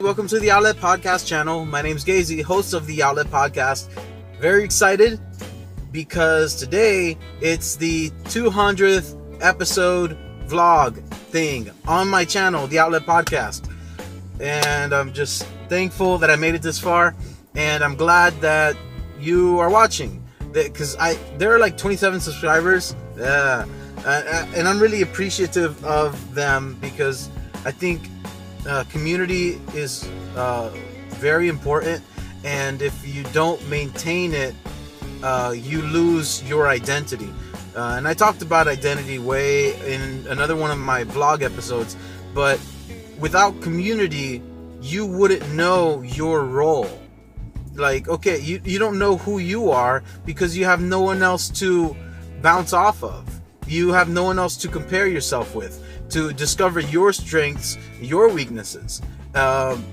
Welcome to the Outlet Podcast channel. My name's Gazy, host of the Outlet Podcast. Very excited because today it's the 200th episode vlog thing on my channel, the Outlet Podcast. And I'm just thankful that I made it this far, and I'm glad that you are watching. Because there are like 27 subscribers, and I'm really appreciative of them because I think community is very important, and if you don't maintain it, you lose your identity. And I talked about identity way in another one of my vlog episodes, but without community, you wouldn't know your role. Like, okay, you don't know who you are because you have no one else to bounce off of. You have no one else to compare yourself with, to discover your strengths, your weaknesses.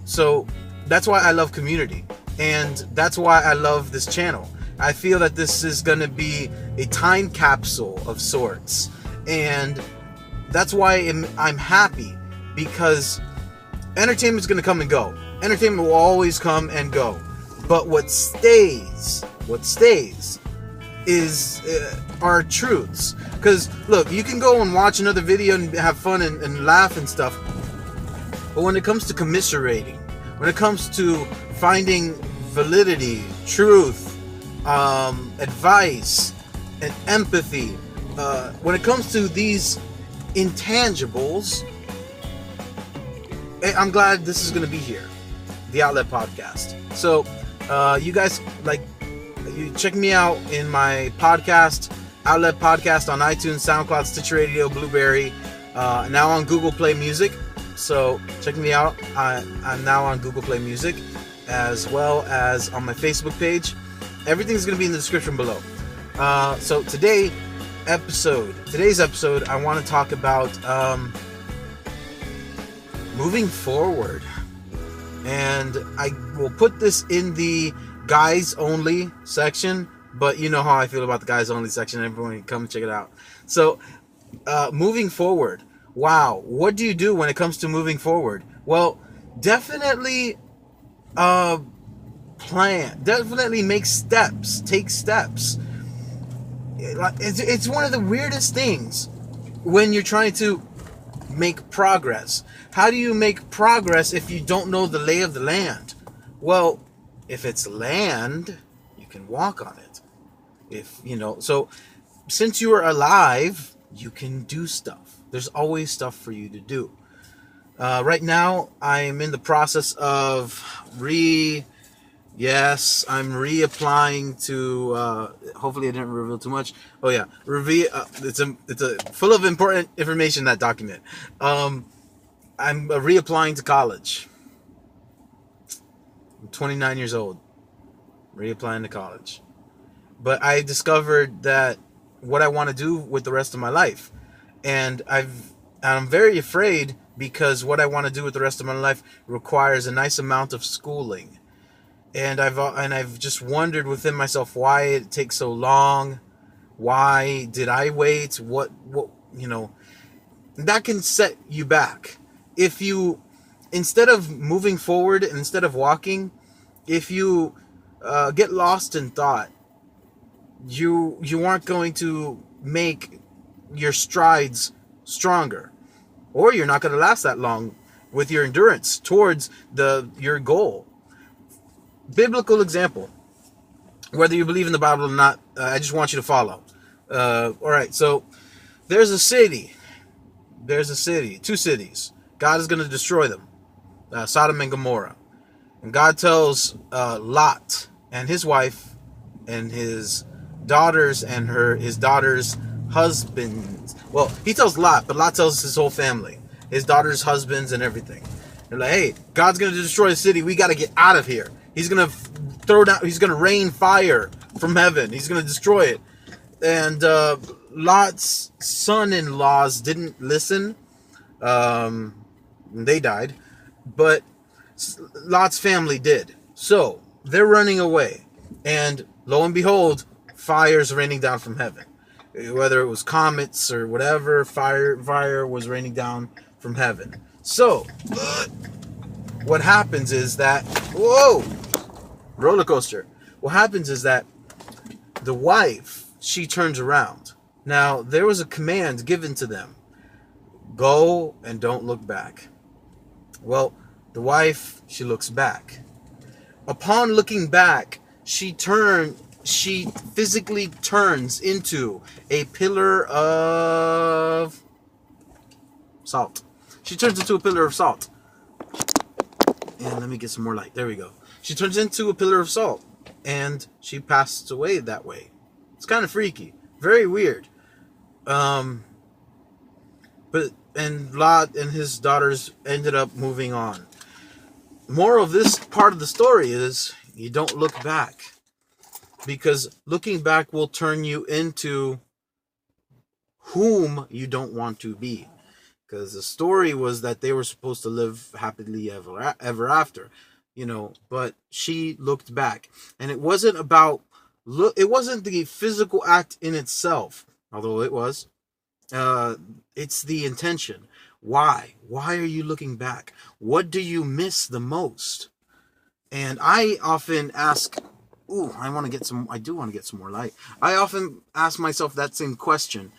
So that's why I love community, and that's why I love this channel. I feel that this is going to be a time capsule of sorts, and that's why I'm happy, because entertainment is going to come and go. Entertainment will always come and go, but what stays is our truths. Because look, you can go and watch another video and have fun and laugh and stuff, but when it comes to commiserating, when it comes to finding validity, truth, advice, and empathy, when it comes to these intangibles, I'm glad this is going to be here, the Outlet Podcast. So you guys, you check me out in my podcast, Outlet Podcast, on iTunes, Soundcloud, Stitcher Radio, Blubrry, now on Google Play Music. So check me out. I'm now on Google Play Music, as well as on my Facebook page. Everything's going to be in the description below. So today's episode, I want to talk about moving forward. And I will put this in the guys only section, but you know how I feel about the guys only section. Everyone can come check it out. So moving forward, wow, what do you do when it comes to moving forward? Well, definitely plan, definitely make steps, take steps. It's one of the weirdest things when you're trying to make progress. How do you make progress if you don't know the lay of the land? Well, if it's land, you can walk on it. So since you are alive, you can do stuff. There's always stuff for you to do. Right now, I'm in the process of I'm reapplying to, hopefully I didn't reveal too much. Oh yeah, it's a full of important information, that document. I'm reapplying to college. I'm 29 years old, reapplying to college. But I discovered that what I want to do with the rest of my life, and I'm very afraid, because what I want to do with the rest of my life requires a nice amount of schooling. And I've just wondered within myself why it takes so long. Why did I wait? What that can set you back. If you, instead of moving forward, instead of walking, if you get lost in thought, you aren't going to make your strides stronger, or you're not going to last that long with your endurance towards your goal. Biblical example, whether you believe in the Bible or not, I just want you to follow. All right, so there's a city, two cities. God is going to destroy them, Sodom and Gomorrah. And God tells Lot and his wife and his daughters and his daughters' husbands. Well, he tells Lot, but Lot tells his whole family, his daughters' husbands and everything. They're like, hey, God's going to destroy the city. We got to get out of here. He's going to he's going to rain fire from heaven. He's going to destroy it. And Lot's son-in-laws didn't listen. They died. But Lot's family did. So they're running away. And lo and behold, fire's raining down from heaven. Whether it was comets or whatever, fire was raining down from heaven. So what happens is that, whoa, roller coaster. What happens is that the wife, she turns around. Now, there was a command given to them. Go and don't look back. Well, the wife, she looks back. Upon looking back, she physically turns into a pillar of salt. She turns into a pillar of salt. And let me get some more light. There we go. She turns into a pillar of salt. And she passed away that way. It's kind of freaky. Very weird. But Lot and his daughters ended up moving on. Moral of this part of the story is you don't look back. Because looking back will turn you into whom you don't want to be. Because the story was that they were supposed to live happily ever after, you know, but she looked back. And it wasn't about, it wasn't the physical act in itself, although it was. It's the intention. Why? Why are you looking back? What do you miss the most? And I often ask, I do want to get some more light. I often ask myself that same question.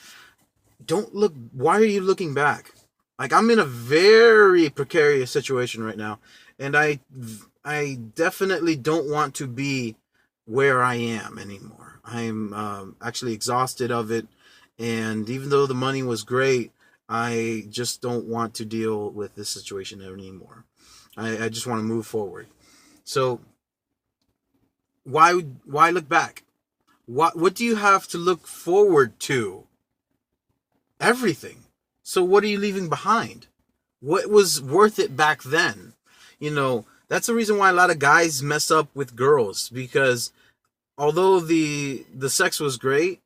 Why are you looking back? Like, I'm in a very precarious situation right now, and I definitely don't want to be where I am anymore. I'm actually exhausted of it, and even though the money was great, I just don't want to deal with this situation anymore. I just want to move forward. So why look back? What do you have to look forward to? Everything. So what are you leaving behind? What was worth it back then? You know, that's the reason why a lot of guys mess up with girls, because although the sex was great,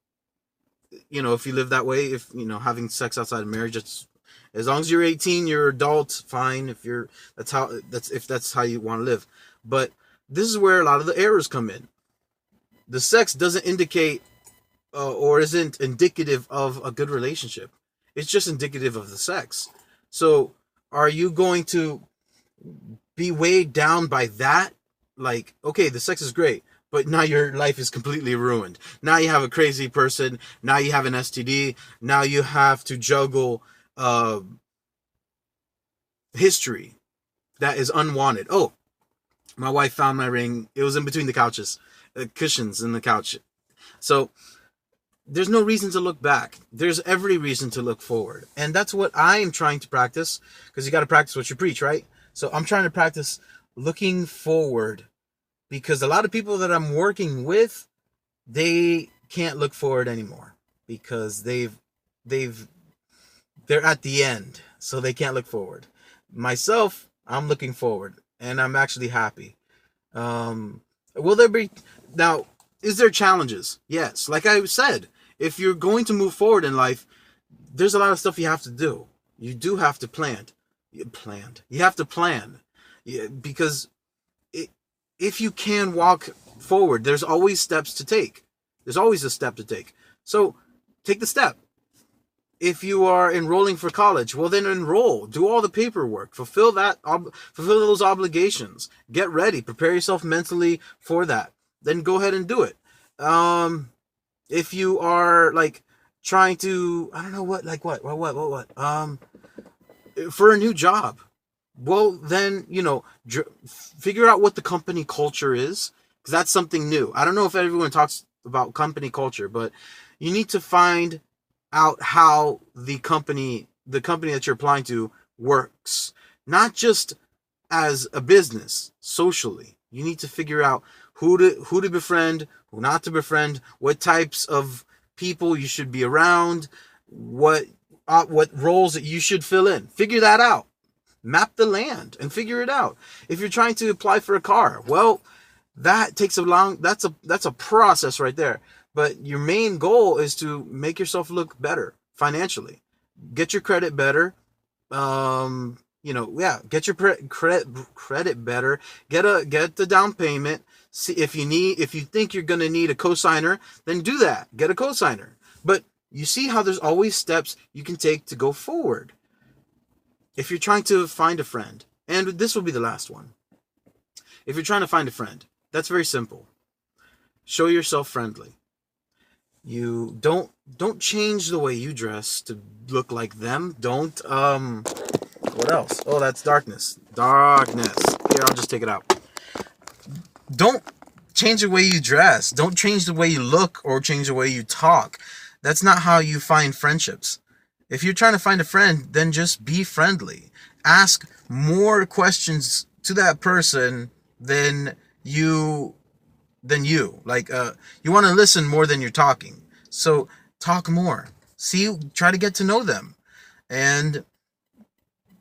you know, if you live that way, if, you know, having sex outside of marriage, it's, as long as you're 18, you're adult, fine. If that's how you want to live. But this is where a lot of the errors come in. The sex doesn't indicate or isn't indicative of a good relationship. It's just indicative of the sex. So are you going to be weighed down by that? Like, okay, the sex is great, but now your life is completely ruined. Now you have a crazy person. Now you have an STD. Now you have to juggle history that is unwanted. Oh, my wife found my ring. It was in between the couches, cushions in the couch. So there's no reason to look back. There's every reason to look forward. And that's what I am trying to practice, because you got to practice what you preach, right? So I'm trying to practice looking forward, because a lot of people that I'm working with, they can't look forward anymore because they're at the end, so they can't look forward. Myself, I'm looking forward, and I'm actually happy. Will there be, now, is there challenges? Yes. Like I said, if you're going to move forward in life, there's a lot of stuff you have to do. You do have to plan. You have to plan. Because if you can walk forward, there's always steps to take. There's always a step to take. So take the step. If you are enrolling for college, well, then enroll. Do all the paperwork. Fulfill those obligations. Get ready. Prepare yourself mentally for that. Then go ahead and do it. If you are like trying to, I don't know what, for a new job, well, then, you know, figure out what the company culture is, because that's something new. I don't know if everyone talks about company culture, but you need to find out how the company that you're applying to works, not just as a business, socially. You need to figure out who to befriend, who not to befriend, what types of people you should be around, what roles that you should fill in. Figure that out. Map the land and figure it out. If you're trying to apply for a car, well, that takes that's a process right there. But your main goal is to make yourself look better financially. Get your credit better. Get your credit better. Get the down payment. See if you think you're gonna need a cosigner, then do that. Get a cosigner. But you see how there's always steps you can take to go forward. If you're trying to find a friend, And this will be the last one. If you're trying to find a friend, that's very simple. Show yourself friendly. You don't change the way you dress to look like them. Don't what else? Oh, that's darkness. Darkness. Here, I'll just take it out. Don't change the way you dress. Don't change the way you look or change the way you talk. That's not how you find friendships. If you're trying to find a friend, then just be friendly. Ask more questions to that person than you. Like, you want to listen more than you're talking. So talk more. Try to get to know them. And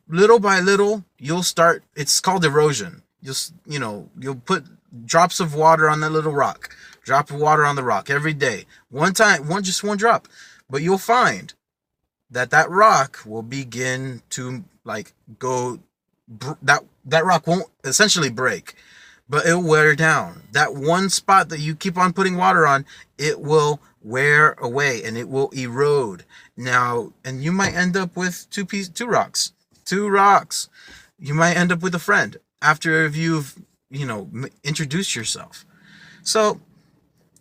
little by little, you'll start, it's called erosion. You'll put drops of water on that little rock. Drop of water on the rock every day. Just one drop. But you'll find that rock will begin to that rock won't essentially break, but it'll wear down. That one spot that you keep on putting water on, it will wear away and it will erode. Now, and you might end up with two rocks. You might end up with a friend after you've, introduced yourself. So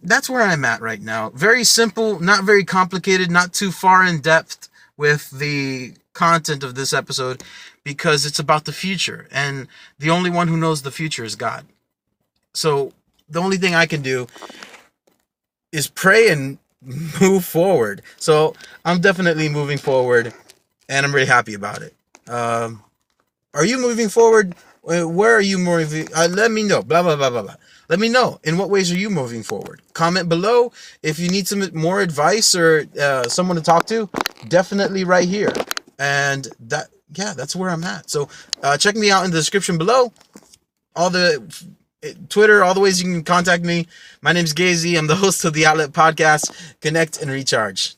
that's where I'm at right now. Very simple, not very complicated, not too far in depth with the content of this episode, because it's about the future, and the only one who knows the future is God. So the only thing I can do is pray and move forward. So I'm definitely moving forward, and I'm really happy about it. Are you moving forward? Where are you moving? Let me know. Blah, blah, blah, blah, blah. Let me know. In what ways are you moving forward? Comment below. If you need some more advice or someone to talk to, definitely right here. And that's where I'm at. So check me out in the description below. All the Twitter, all the ways you can contact me. My name's Gazy. I'm the host of the Outlet Podcast. Connect and recharge.